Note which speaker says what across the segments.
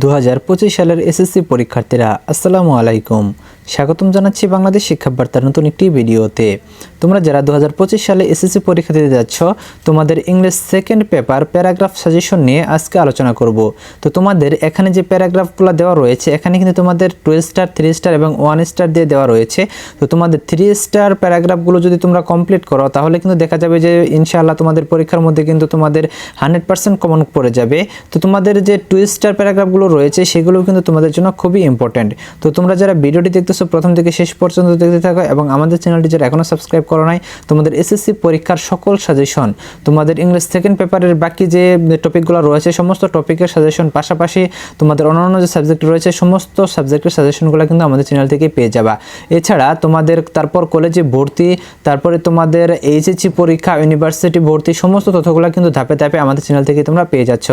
Speaker 1: 2025 সালের এসএসসি পরীক্ষার্থীরা আসসালামু আলাইকুম। স্বাগতম জানাচ্ছি বাংলাদেশ শিক্ষা বার্তার নতুন একটি ভিডিওতে। তোমরা যারা 2025 সালে এসএসসি পরীক্ষা দিতে যাচ্ছ, তোমাদের English second paper paragraph suggestion নিয়ে আজকে আলোচনা করব। তো তোমাদের এখানে যে প্যারাগ্রাফগুলো দেওয়া রয়েছে, এখানে কিন্তু তোমাদের 2 স্টার, 3 স্টার এবং 1 স্টার দিয়ে দেওয়া রয়েছে। তো তোমাদের 3 স্টার প্যারাগ্রাফগুলো যদি তোমরা কমপ্লিট করো, তাহলে কিন্তু দেখা যাবে যে ইনশাআল্লাহ তোমাদের পরীক্ষার মধ্যে কিন্তু তোমাদের 100% কমন পড়ে যাবে। তো তোমাদের যে 2 স্টার প্যারাগ্রাফগুলো রয়েছে, সেগুলো কিন্তু তোমাদের জন্য খুবই ইম্পর্টেন্ট। তো তোমরা যারা ভিডিওটি দেখতেছো প্রথম থেকে শেষ পর্যন্ত দেখতে থাকো এবং আমাদের চ্যানেলটি যারা এখনো সাবস্ক্রাইব করো নাই, তোমাদের এসএসসি পরীক্ষার সকল সাজেশন, তোমাদের ইংলিশ সেকেন্ড পেপারের বাকি যে টপিকগুলো রয়েছে, সমস্ত টপিকের সাজেশন, পাশাপাশি তোমাদের অন্যান্য যে সাবজেক্ট রয়েছে, সমস্ত সাবজেক্টের সাজেশনগুলো কিন্তু আমাদের চ্যানেল থেকে পেয়ে যাবা। এছাড়া তোমাদের তারপর কলেজে ভর্তি, তারপরে তোমাদের এইচএসসি পরীক্ষা, ইউনিভার্সিটি ভর্তি, সমস্ত তথ্যগুলো কিন্তু ধাপে ধাপে আমাদের চ্যানেল থেকে তোমরা পেয়ে যাচ্ছ।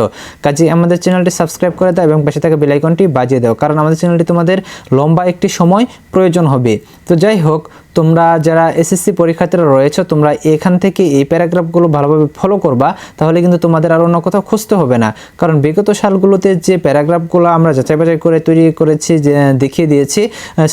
Speaker 1: কাজে আমাদের চ্যানেলটি সাবস্ক্রাইব করে দাও এবং পাশে থাকা বেল আইকনটি বাজিয়ে দাও, কারণ আমাদের চ্যানেলটি তোমাদের লম্বা একটি সময় প্রয়োজন হবে। তো যাই হোক, তোমরা যারা এসএসসি পরীক্ষার্থীরা রয়েছে, তোমরা এখান থেকে এই প্যারাগ্রাফগুলো ভালোভাবে ফলো করবা, তাহলে কিন্তু তোমাদের আর অন্য কোথাও খুঁজতে হবে না। কারণ বিগত সালগুলোতে যে প্যারাগ্রাফগুলো আমরা যাচাই বাছাই করে তৈরি করেছি, যে দেখিয়ে দিয়েছি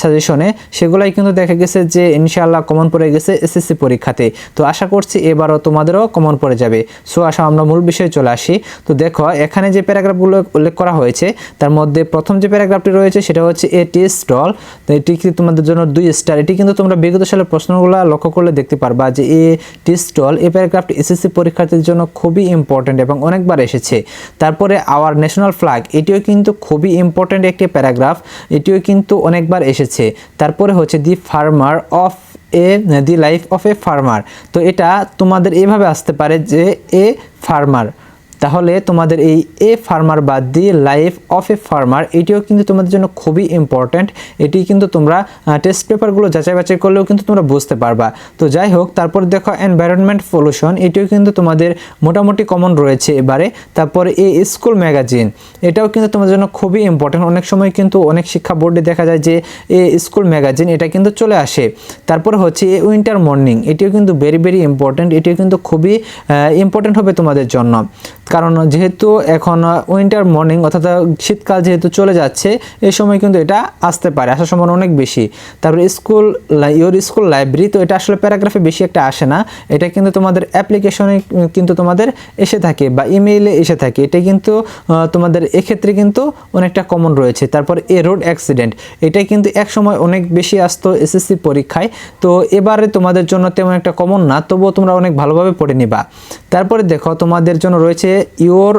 Speaker 1: সাজেশনে, সেগুলাই কিন্তু দেখা গেছে যে ইনশাআল্লাহ কমন পড়ে গেছে এসএসসি পরীক্ষাতে। তো আশা করছি এবারও তোমাদেরও কমন পড়ে যাবে। সো আসা আমরা মূল বিষয়ে চলে আসি। তো দেখো, এখানে যে প্যারাগ্রাফগুলো উল্লেখ করা হয়েছে, তার মধ্যে প্রথম যে প্যারাগ্রাফটি রয়েছে সেটা হচ্ছে এ টি স্টল। তো এটি তোমাদের জন্য 2 স্টার। এটি কিন্তু তোমরা বিগত সালের প্রশ্নগুলো লক্ষ্য করলে দেখতে পারবা যে এ টি স্টল, এই প্যারাগ্রাফটি এসএসসি পরীক্ষার্থীদের জন্য খুবই ইম্পর্টেন্ট এবং অনেকবার এসেছে। তারপরে আওয়ার ন্যাশনাল ফ্ল্যাগ, এটিও কিন্তু খুবই ইম্পর্টেন্ট একটি প্যারাগ্রাফ, এটিও কিন্তু অনেকবার এসেছে। তারপরে হচ্ছে the farmer of the life of a farmer. তো এটা তোমাদের এইভাবে আসতে পারে যে এ ফার্মার, তাহলে তোমাদের এই এ ফার্মার বা দি লাইফ অফ এ ফার্মার, এটিও কিন্তু তোমাদের জন্য খুবই ইম্পর্ট্যান্ট। এটি কিন্তু তোমরা টেস্ট পেপারগুলো যাচাই বাছাই করলেও কিন্তু তোমরা বুঝতে পারবা। তো যাই হোক, তারপর দেখো এনভায়রনমেন্ট পলিউশন, এটিও কিন্তু তোমাদের মোটামুটি কমন রয়েছে এবারে। তারপরে এ স্কুল ম্যাগাজিন, এটাও কিন্তু তোমাদের জন্য খুবই ইম্পর্ট্যান্ট। অনেক সময় কিন্তু অনেক শিক্ষা বোর্ডে দেখা যায় যে এ স্কুল ম্যাগাজিন, এটা কিন্তু চলে আসে। তারপরে হচ্ছে এ উইন্টার মর্নিং, এটিও কিন্তু ভেরি ভেরি ইম্পর্ট্যান্ট। এটিও কিন্তু খুবই ইম্পর্ট্যান্ট হবে তোমাদের জন্য, কারণ যেহেতু এখন উইন্টার মর্নিং অর্থাৎ শীতকাল যেহেতু চলে যাচ্ছে, এই সময় কিন্তু এটা আসতে পারে, আসার সম্ভাবনা অনেক বেশি। তারপরে ইয়োর স্কুল লাইব্রেরি, তো এটা আসলে প্যারাগ্রাফে বেশি একটা আসে না, এটা কিন্তু তোমাদের অ্যাপ্লিকেশনে কিন্তু তোমাদের এসে থাকে বা ইমেইলে এসে থাকে। এটা কিন্তু তোমাদের এক্ষেত্রে কিন্তু অনেকটা কমন রয়েছে। তারপর এ রোড অ্যাক্সিডেন্ট, এটাই কিন্তু এক সময় অনেক বেশি আসতো এসএসসি পরীক্ষায়। তো এবারে তোমাদের জন্য তেমন একটা কমন না, তবুও তোমরা অনেক ভালোভাবে পড়ে নিবা। তারপরে দেখো, তোমাদের জন্য রয়েছে your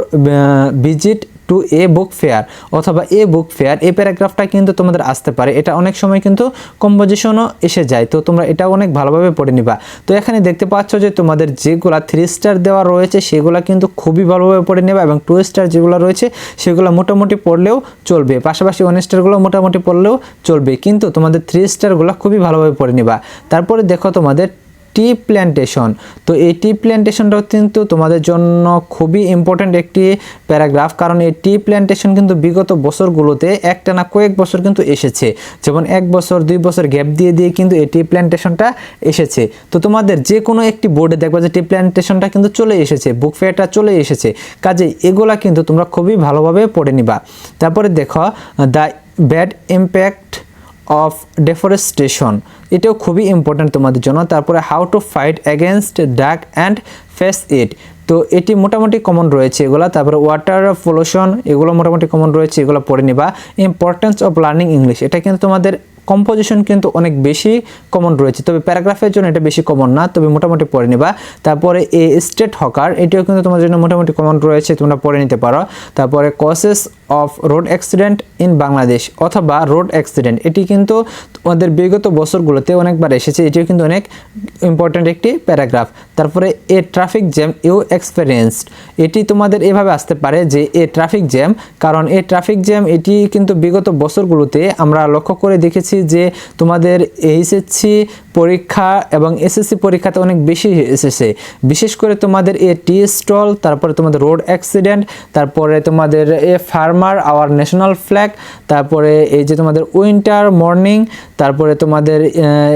Speaker 1: visit to A book fair অথবা এ বুক ফেয়ার, এই প্যারাগ্রাফটা কিন্তু তোমাদের আসতে পারে। এটা অনেক সময় কিন্তু কম্পোজিশনও এসে যায়, তো তোমরা এটা অনেক ভালোভাবে পড়ে নিবা। তো এখানে দেখতে পাচ্ছ যে তোমাদের যেগুলা 3 স্টার দেওয়া রয়েছে, সেগুলা কিন্তু খুবই ভালোভাবে পড়ে নেবা, এবং 2 স্টার যেগুলো রয়েছে সেগুলো মোটামুটি পড়লেও চলবে, পাশাপাশি 1 স্টারগুলো মোটামুটি পড়লেও চলবে, কিন্তু তোমাদের 3 স্টারগুলো খুবই ভালোভাবে পড়ে নিবা। তারপরে দেখো তোমাদের টি প্ল্যান্টেশন, তো এই টি প্ল্যান্টেশনটাও কিন্তু তোমাদের জন্য খুবই ইম্পর্ট্যান্ট একটি প্যারাগ্রাফ, কারণ এই টি প্ল্যান্টেশন কিন্তু বিগত বছরগুলোতে একটানা কয়েক বছর কিন্তু এসেছে, যেমন 1 বছর 2 বছর গ্যাপ দিয়ে দিয়ে কিন্তু এই টি প্ল্যান্টেশনটা এসেছে। তো তোমাদের যে কোনো একটি বোর্ডে দেখবা যে টি প্ল্যান্টেশনটা কিন্তু চলে এসেছে, বুক ফেয়ারটা চলে এসেছে, কাজেই এগুলা কিন্তু তোমরা খুবই ভালোভাবে পড়ে নিবা। তারপরে দেখো the bad impact of deforestation, এটাও খুবই ইম্পর্ট্যান্ট তোমাদের জন্য। তারপরে how to fight against drug and face it, তো এটি মোটামুটি কমন রয়েছে এগুলো। তারপরে ওয়াটার পলিউশন, এগুলো মোটামুটি কমন রয়েছে, এগুলো পড়ে নিবা। ইম্পর্টেন্স অফ লার্নিং ইংলিশ, এটা কিন্তু তোমাদের কম্পোজিশন কিন্তু অনেক বেশি কমন রয়েছে, তবে প্যারাগ্রাফের জন্য এটা বেশি কমন না, তবে মোটামুটি পড়ে নিবা। তারপরে এ স্টেট হকার, এটিও কিন্তু তোমাদের জন্য মোটামুটি কমন রয়েছে, তোমরা পড়ে নিতে পারো। তারপরে causes of road accident in Bangladesh অথবা রোড অ্যাক্সিডেন্ট, এটি কিন্তু তোমাদের বিগত বছরগুলোতে অনেকবার এসেছে, এটিও কিন্তু অনেক ইম্পর্ট্যান্ট একটি প্যারাগ্রাফ। তারপরে a traffic jam you experienced, এটি তোমাদের এভাবে আসতে পারে যে এ ট্রাফিক জ্যাম, কারণ এ ট্রাফিক জ্যাম এটি কিন্তু বিগত বছরগুলোতে আমরা লক্ষ্য করে দেখেছি যে তোমাদের এইচএসসি পরীক্ষা এবং এসএসসি পরীক্ষাতে অনেক বেশি এসেছে, বিশেষ করে তোমাদের এ টি স্টল, তারপরে তোমাদের রোড অ্যাক্সিডেন্ট, তারপরে তোমাদের a farmer our national flag, তারপরে এই যে তোমাদের উইন্টার মর্নিং, তারপরে তোমাদের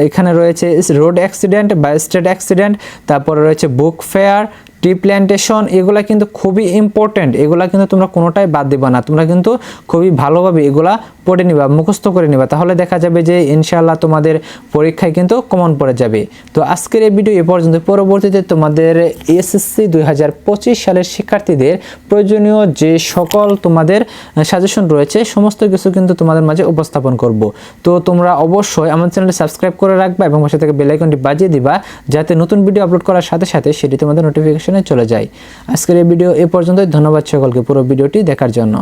Speaker 1: এখানে রয়েছে রোড অ্যাক্সিডেন্ট বা স্টেট অ্যাক্সিডেন্ট, তারপরে রয়েছে বুক ফেয়ার, ট্রি প্ল্যান্টেশন, এগুলা কিন্তু খুবই ইম্পর্টেন্ট। এগুলা কিন্তু তোমরা কোনোটাই বাদ দিবা না, তোমরা কিন্তু খুবই ভালোভাবে এগুলা পড়ে নিবা, মুখস্থ করে নিবা, তাহলে দেখা যাবে যে ইনশাআল্লাহ তোমাদের পরীক্ষায় কিন্তু কমন পড়ে যাবে। তো আজকের এই ভিডিও এ পর্যন্ত। পরবর্তীতে তোমাদের এসএসসি 2025 সালের শিক্ষার্থীদের প্রয়োজনীয় যে সকল তোমাদের সাজেশন রয়েছে সমস্ত কিছু কিন্তু তোমাদের মাঝে উপস্থাপন করব। তো তোমরা অবশ্যই আমার চ্যানেলটি সাবস্ক্রাইব করে রাখবা এবং পাশে থেকে বেল আইকনটি বাজিয়ে দিবা, যাতে নতুন ভিডিও আপলোড করার সাথে সাথে সেটি তোমাদের নোটিফিকেশনে চলে যায়। আজকের এই ভিডিও এ পর্যন্তই। ধন্যবাদ সকলকে পুরো ভিডিওটি দেখার জন্য।